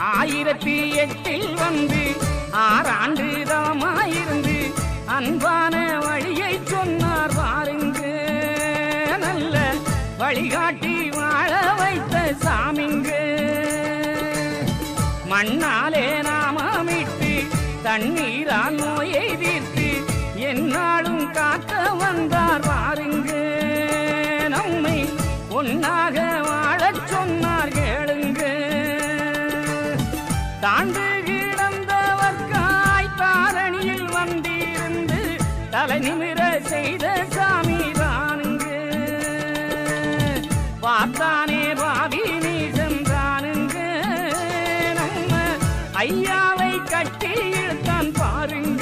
1008 வந்து 6 ஆண்டு தாமாயிருந்து அன்பான வழியை சொன்னார் பாருங்க. நல்ல வழிகாட்டி வாழ வைத்த சாமிங்க. மண்ணாலே நாமமிட்டு தண்ணீரால் நோயை தீர்த்து என்னாலும் காக்க வந்தார் பாருங்க. நம்மை ஒன்னாக வாழச் சொன்னார் கேளுங்க. தாண்டு கிடந்தவர்காய் தாரணியில் வந்திருந்து தலை நிமிர செய்த சாமி தானுங்க. பார்த்தானே பாவி நீ சென்றானுங்க. நம்ம ஐயாவை கட்டி இழுத்தான் பாருங்க.